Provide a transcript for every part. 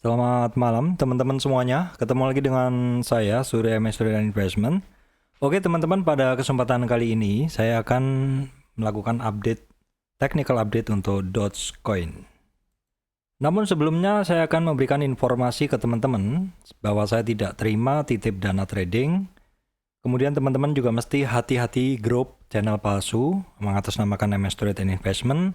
Selamat malam teman-teman semuanya. Ketemu lagi dengan saya Surya Mestre dan Investment. Oke teman-teman, pada kesempatan kali ini saya akan melakukan technical update untuk Dogecoin. Namun sebelumnya saya akan memberikan informasi ke teman-teman bahwa saya tidak terima titip dana trading. Kemudian teman-teman juga mesti hati-hati grup channel palsu mengatasnamakan MS Trade and Investment.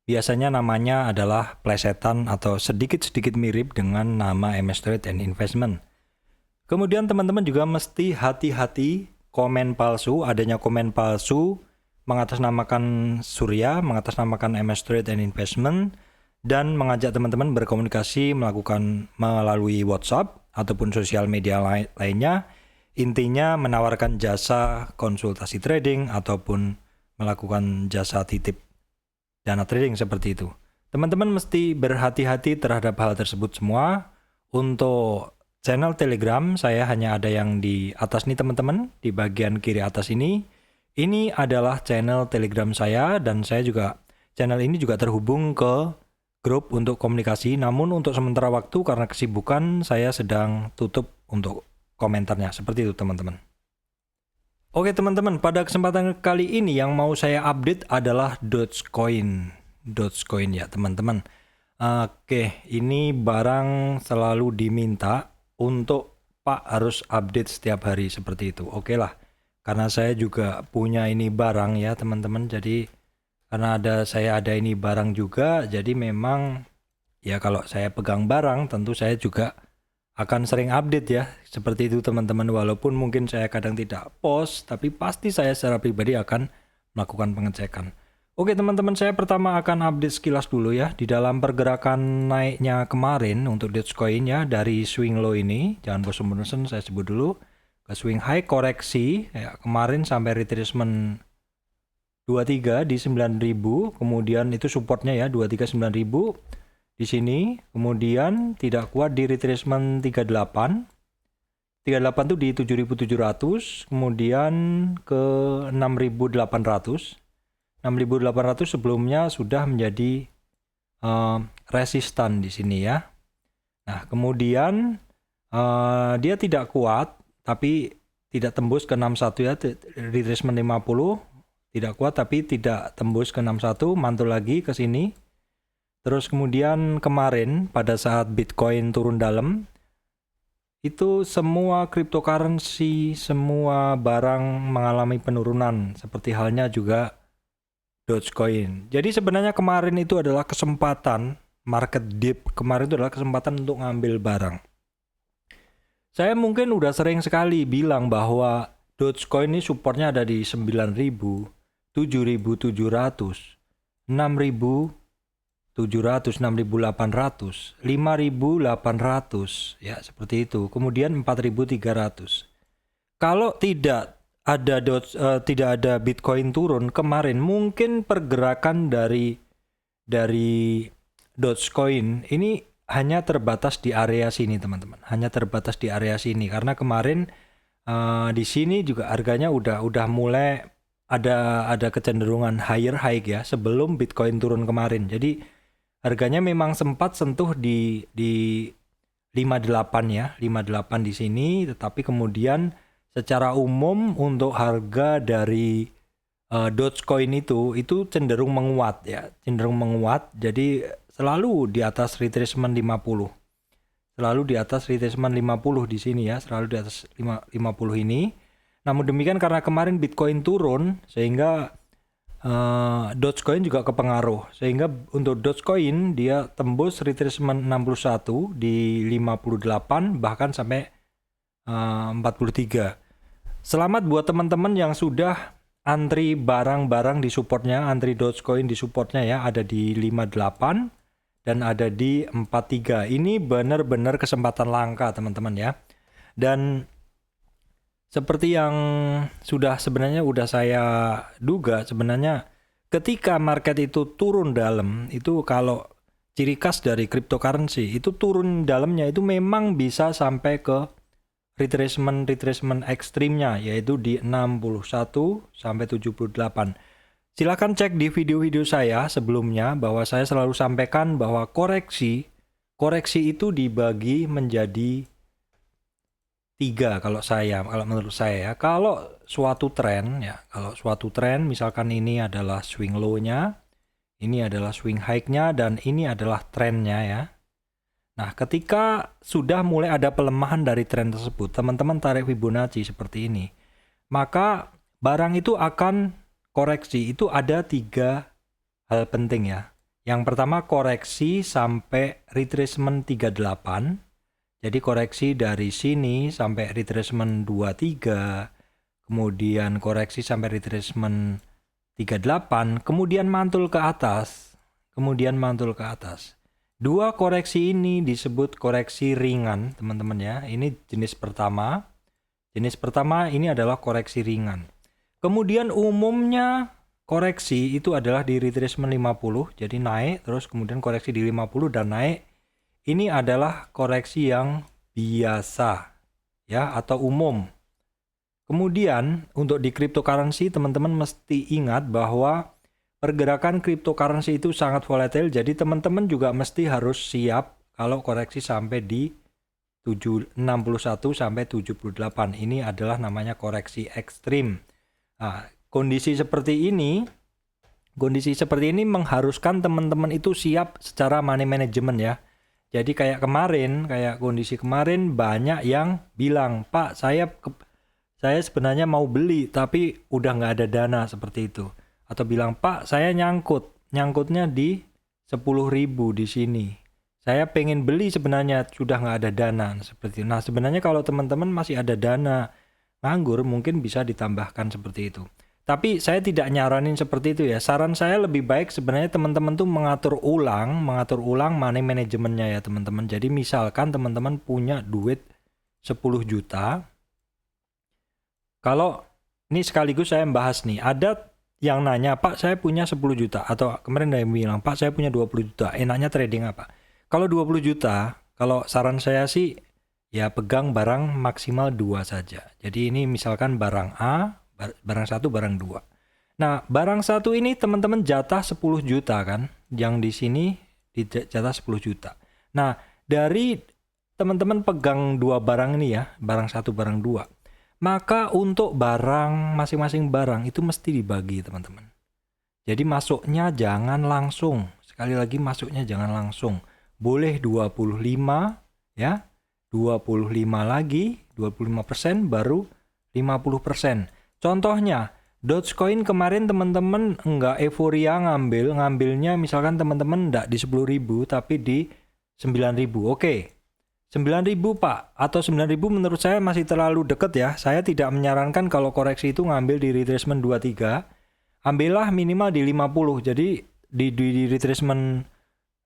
Biasanya namanya adalah plesetan atau sedikit-sedikit mirip dengan nama MS Trade and Investment. Kemudian teman-teman juga mesti hati-hati adanya komen palsu mengatasnamakan Surya, mengatasnamakan MS Trade and Investment, dan mengajak teman-teman berkomunikasi melalui WhatsApp ataupun sosial media lainnya. Intinya menawarkan jasa konsultasi trading ataupun melakukan jasa titip dana trading seperti itu. Teman-teman mesti berhati-hati terhadap hal tersebut semua. Untuk channel Telegram saya hanya ada yang di atas nih teman-teman, di bagian kiri atas ini. Ini adalah channel Telegram saya dan channel ini juga terhubung ke grup untuk komunikasi. Namun untuk sementara waktu karena kesibukan saya sedang tutup untuk komentarnya. Seperti itu teman-teman. Oke teman-teman, pada kesempatan kali ini yang mau saya update adalah Dogecoin ya teman-teman. Oke, ini barang selalu diminta untuk Pak harus update setiap hari seperti itu. Oke lah, karena saya juga punya ini barang ya teman-teman. Jadi karena saya ada ini barang juga, jadi memang ya kalau saya pegang barang tentu saya juga akan sering update ya, seperti itu teman-teman. Walaupun mungkin saya kadang tidak post, tapi pasti saya secara pribadi akan melakukan pengecekan. Oke teman-teman, saya pertama akan update sekilas dulu ya, di dalam pergerakan naiknya kemarin untuk Dogecoin ya, dari swing low ini, jangan bosan-bosan saya sebut dulu, ke swing high koreksi, ya, kemarin sampai retracement 23 di 9.000, kemudian itu supportnya ya, 23 9.000. Di sini, kemudian tidak kuat di retracement 38. 38 itu di 7.700, kemudian ke 6.800. 6.800 sebelumnya sudah menjadi resistan di sini ya. Nah, kemudian dia tidak kuat, tapi tidak tembus ke 61 ya, retracement 50. Tidak kuat tapi tidak tembus ke 61, mantul lagi ke sini. Terus kemudian kemarin pada saat Bitcoin turun dalam, itu semua cryptocurrency, semua barang mengalami penurunan, seperti halnya juga Dogecoin. Jadi sebenarnya kemarin itu adalah kesempatan, market dip kemarin itu adalah kesempatan untuk ngambil barang. Saya mungkin udah sering sekali bilang bahwa Dogecoin ini supportnya ada di 9.000, 7.700, 6.000, 700, 6.800, 5.800 ya seperti itu. Kemudian 4.300. Kalau tidak ada Bitcoin turun kemarin, mungkin pergerakan dari Dogecoin ini hanya terbatas di area sini teman-teman. Hanya terbatas di area sini karena kemarin di sini juga harganya udah mulai ada kecenderungan higher high ya sebelum Bitcoin turun kemarin. Jadi harganya memang sempat sentuh di 58 ya, 58 di sini, tetapi kemudian secara umum untuk harga dari Dogecoin itu cenderung menguat ya, jadi selalu di atas retracement 50. Selalu di atas retracement 50 di sini ya, selalu di atas 50 ini. Namun demikian karena kemarin Bitcoin turun sehingga Dogecoin juga kepengaruh, sehingga untuk Dogecoin dia tembus retracement 61 di 58 bahkan sampai 43. Selamat buat teman-teman yang sudah antri barang-barang di supportnya, antri Dogecoin di supportnya ya, ada di 58 dan ada di 43. Ini benar-benar kesempatan langka teman-teman ya. Dan seperti yang sebenarnya saya duga, sebenarnya ketika market itu turun dalam, itu kalau ciri khas dari cryptocurrency itu turun dalamnya itu memang bisa sampai ke retracement ekstrimnya, yaitu di 61 sampai 78. Silakan cek di video-video saya sebelumnya bahwa saya selalu sampaikan bahwa koreksi koreksi itu dibagi menjadi 3 kalau menurut saya ya. Kalau suatu tren misalkan ini adalah swing low-nya, ini adalah swing high-nya, dan ini adalah trennya ya. Nah, ketika sudah mulai ada pelemahan dari tren tersebut, teman-teman tarik Fibonacci seperti ini, maka barang itu akan koreksi. Itu ada 3 hal penting ya. Yang pertama, koreksi sampai retracement 38. Jadi koreksi dari sini sampai retracement 23, kemudian koreksi sampai retracement 38, kemudian mantul ke atas, Dua koreksi ini disebut koreksi ringan, teman-teman ya. Ini jenis pertama. Jenis pertama ini adalah koreksi ringan. Kemudian umumnya koreksi itu adalah di retracement 50, jadi naik, terus kemudian koreksi di 50 dan naik. Ini adalah koreksi yang biasa ya, atau umum. Kemudian untuk di cryptocurrency, teman-teman mesti ingat bahwa pergerakan cryptocurrency itu sangat volatile, jadi teman-teman juga mesti harus siap kalau koreksi sampai di 61 sampai 78. Ini adalah namanya koreksi ekstrim. Nah, kondisi seperti ini mengharuskan teman-teman itu siap secara money management ya. Jadi kayak kondisi kemarin banyak yang bilang, "Pak, saya sebenarnya mau beli tapi udah nggak ada dana," seperti itu. Atau bilang, "Pak, saya nyangkutnya di 10.000 di sini. Saya pengen beli sebenarnya sudah nggak ada dana," seperti itu. Nah, sebenarnya kalau teman-teman masih ada dana nganggur, mungkin bisa ditambahkan seperti itu. Tapi saya tidak nyaranin seperti itu ya. Saran saya lebih baik sebenarnya teman-teman tuh mengatur ulang money manajemennya ya teman-teman. Jadi misalkan teman-teman punya duit 10 juta. Kalau ini sekaligus saya membahas nih, ada yang nanya, "Pak, saya punya 10 juta." Atau kemarin ada yang bilang, "Pak, saya punya 20 juta. Enaknya trading apa?" Kalau 20 juta, kalau saran saya sih ya pegang barang maksimal 2 saja. Jadi ini misalkan barang A, barang 1, barang 2. Nah, barang 1 ini teman-teman jatah 10 juta kan? Yang di sini jatah 10 juta. Nah, dari teman-teman pegang 2 barang ini ya, barang 1, barang 2. Maka untuk barang, masing-masing barang itu mesti dibagi teman-teman. Jadi masuknya jangan langsung. Sekali lagi masuknya jangan langsung. Boleh 25 ya, 25 lagi, 25% baru 50%. Contohnya, Dogecoin kemarin teman-teman nggak euforia ngambilnya misalkan teman-teman nggak di 10.000 tapi di 9.000. Oke, 9.000 Pak, atau 9.000 menurut saya masih terlalu deket ya. Saya tidak menyarankan kalau koreksi itu ngambil di retracement 23. Ambillah minimal di 50. Jadi di retracement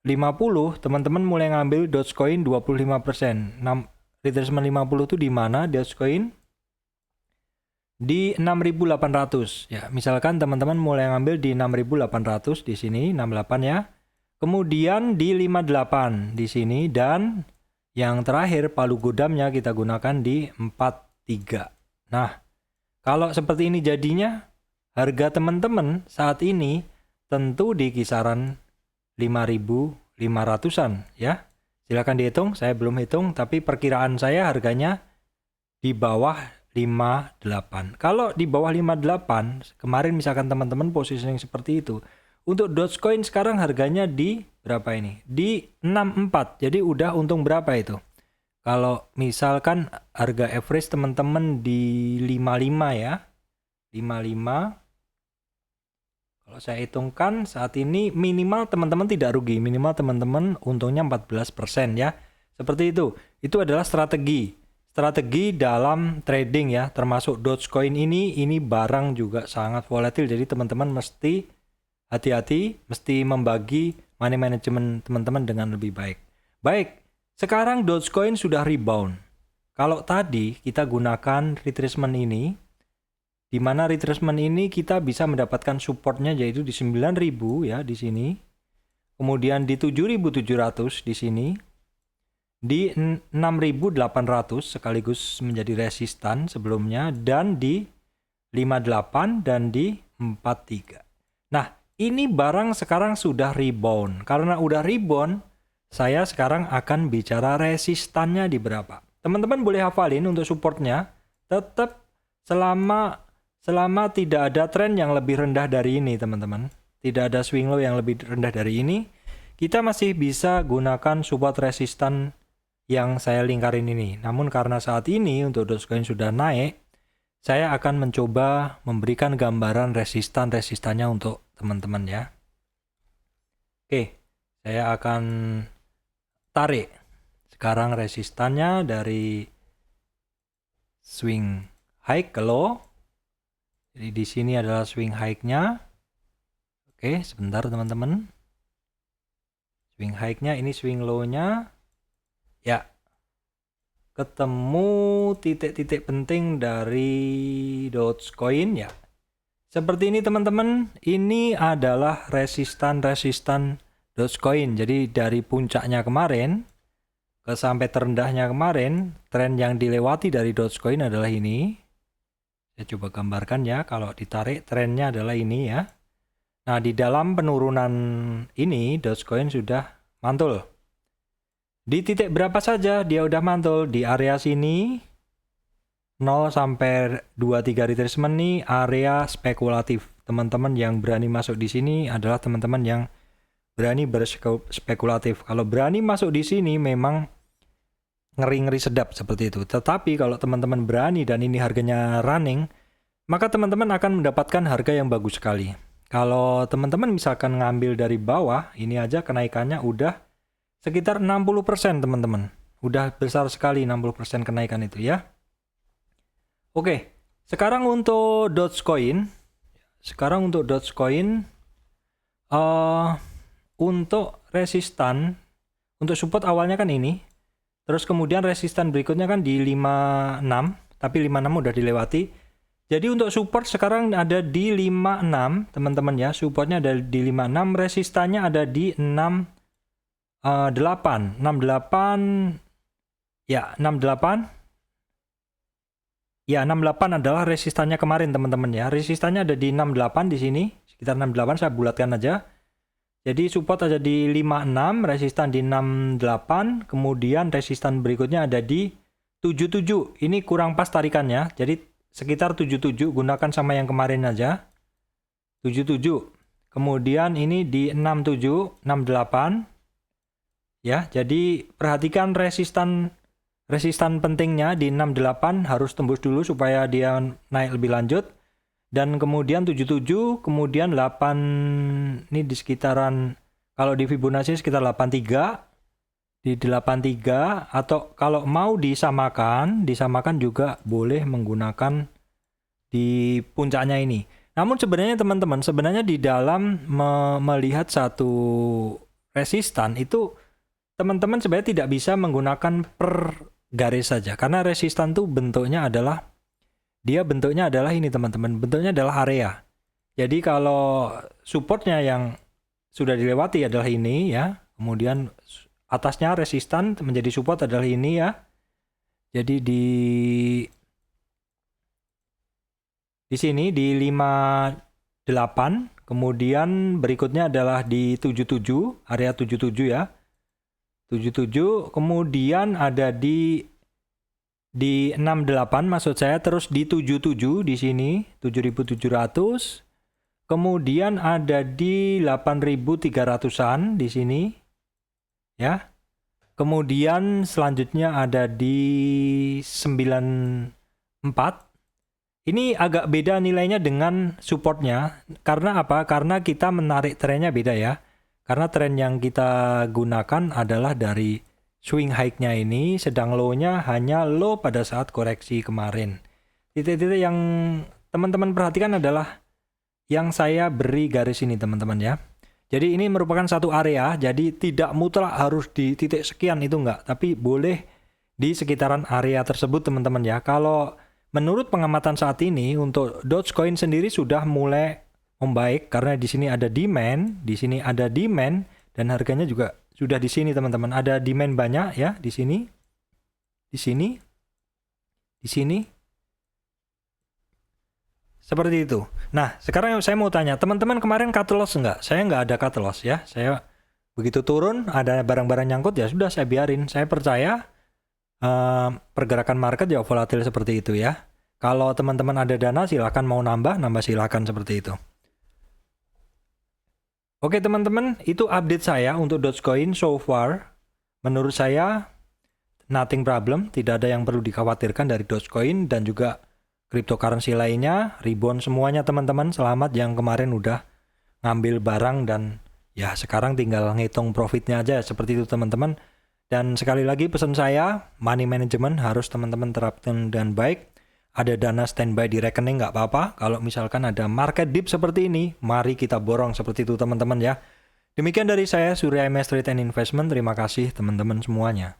50 teman-teman mulai ngambil Dogecoin 25%. Retracement 50 itu di mana Dogecoin? Di 6.800 ya. Misalkan teman-teman mulai ngambil di 6.800 di sini 68 ya. Kemudian di 58 di sini, dan yang terakhir palu godamnya kita gunakan di 43. Nah, kalau seperti ini jadinya harga teman-teman saat ini tentu di kisaran 5.500-an ya. Silakan dihitung, saya belum hitung tapi perkiraan saya harganya di bawah 58. Kalau di bawah 58, kemarin misalkan teman-teman positioning seperti itu, untuk Dogecoin sekarang harganya di berapa ini? Di 64. Jadi udah untung berapa itu? Kalau misalkan harga average teman-teman di 55 ya. 55. Kalau saya hitungkan saat ini minimal teman-teman tidak rugi, minimal teman-teman untungnya 14% ya. Seperti itu. Itu adalah strategi dalam trading ya, termasuk Dogecoin ini barang juga sangat volatil, jadi teman-teman mesti hati-hati, mesti membagi money management teman-teman dengan lebih baik. Baik, sekarang Dogecoin sudah rebound. Kalau tadi kita gunakan retracement ini, di mana retracement ini kita bisa mendapatkan supportnya yaitu di 9.000 ya di sini, kemudian di 7.700 di sini, di 6.800 sekaligus menjadi resistan sebelumnya, dan di 58 dan di 43. Nah, ini barang sekarang sudah rebound. Karena udah rebound, saya sekarang akan bicara resistannya di berapa. Teman-teman boleh hafalin untuk supportnya, tetap selama tidak ada tren yang lebih rendah dari ini, teman-teman. Tidak ada swing low yang lebih rendah dari ini, kita masih bisa gunakan support resistan yang saya lingkarin ini. Namun karena saat ini untuk Dogecoin sudah naik, saya akan mencoba memberikan gambaran resistannya untuk teman-teman ya. Oke, saya akan tarik sekarang resistannya dari swing high ke low. Jadi di sini adalah swing high-nya. Oke, sebentar teman-teman. Swing high-nya, ini swing low-nya. Ya, ketemu titik-titik penting dari Dogecoin ya. Seperti ini teman-teman, ini adalah resistan Dogecoin. Jadi dari puncaknya kemarin ke sampai terendahnya kemarin, tren yang dilewati dari Dogecoin adalah ini. Saya coba gambarkan ya, kalau ditarik trennya adalah ini ya. Nah, di dalam penurunan ini Dogecoin sudah mantul. Di titik berapa saja dia udah mantul? Di area sini 0 sampai 23 retracement nih area spekulatif. Teman-teman yang berani masuk di sini adalah teman-teman yang berani berspekulatif. Kalau berani masuk di sini memang ngeri-ngeri sedap seperti itu. Tetapi kalau teman-teman berani dan ini harganya running, maka teman-teman akan mendapatkan harga yang bagus sekali. Kalau teman-teman misalkan ngambil dari bawah, ini aja kenaikannya udah sekitar 60% teman-teman. Udah besar sekali 60% kenaikan itu ya. Oke, sekarang untuk Dogecoin. Untuk resistan, untuk support awalnya kan ini. Terus kemudian resistan berikutnya kan di 56, tapi 56 udah dilewati. Jadi untuk support sekarang ada di 56, teman-teman ya. Supportnya ada di 56, resistannya ada di 68. 68 ya, 68. Ya, 68 adalah resistannya kemarin, teman-teman ya. Resistannya ada di 68 di sini, sekitar 68 saya bulatkan aja. Jadi support ada di 56, resistan di 68, kemudian resistan berikutnya ada di 77. Ini kurang pas tarikannya. Jadi sekitar 77, gunakan sama yang kemarin aja. 77. Kemudian ini di 67, 68. Ya, jadi perhatikan resistan pentingnya di 68 harus tembus dulu supaya dia naik lebih lanjut. Dan kemudian 77, kemudian 8, ini di sekitaran, kalau di Fibonacci sekitar 83, di 83, atau kalau mau disamakan juga boleh menggunakan di puncaknya ini. Namun sebenarnya teman-teman, di dalam melihat satu resistan itu, teman-teman sebenarnya tidak bisa menggunakan per garis saja. Karena resistan tuh bentuknya adalah ini teman-teman, bentuknya adalah area. Jadi kalau supportnya yang sudah dilewati adalah ini ya, kemudian atasnya resistan menjadi support adalah ini ya. Jadi di sini di 58, kemudian berikutnya adalah di 77, area 77 ya. 77, kemudian ada di 68 maksud saya, terus di 77 di sini 7.700, kemudian ada di 8.300-an di sini ya, kemudian selanjutnya ada di 94. Ini agak beda nilainya dengan supportnya. Karena apa? Karena kita menarik trennya beda ya. Karena tren yang kita gunakan adalah dari swing high-nya ini, sedang low-nya hanya low pada saat koreksi kemarin. Titik-titik yang teman-teman perhatikan adalah yang saya beri garis ini teman-teman ya. Jadi ini merupakan satu area, jadi tidak mutlak harus di titik sekian, itu enggak. Tapi boleh di sekitaran area tersebut teman-teman ya. Kalau menurut pengamatan saat ini untuk Dogecoin sendiri sudah mulai membaik karena di sini ada demand, dan harganya juga sudah di sini teman-teman, ada demand banyak ya di sini, seperti itu. Nah sekarang saya mau tanya teman-teman, kemarin cut loss enggak? Saya enggak ada cut loss ya, saya Begitu turun, ada barang-barang nyangkut, ya sudah saya biarin. Saya percaya pergerakan market ya volatil seperti itu ya. Kalau teman-teman ada dana, silahkan mau nambah silahkan seperti itu. Oke teman-teman, itu update saya untuk Dogecoin so far. Menurut saya, nothing problem, tidak ada yang perlu dikhawatirkan dari Dogecoin dan juga cryptocurrency lainnya. Rebound semuanya teman-teman, selamat yang kemarin udah ngambil barang dan ya sekarang tinggal ngitung profitnya aja seperti itu teman-teman. Dan sekali lagi pesan saya, money management harus teman-teman terapkan dengan baik. Ada dana standby di rekening nggak apa-apa. Kalau misalkan ada market dip seperti ini, mari kita borong seperti itu teman-teman ya. Demikian dari saya, Surya MS Trade and Investment. Terima kasih teman-teman semuanya.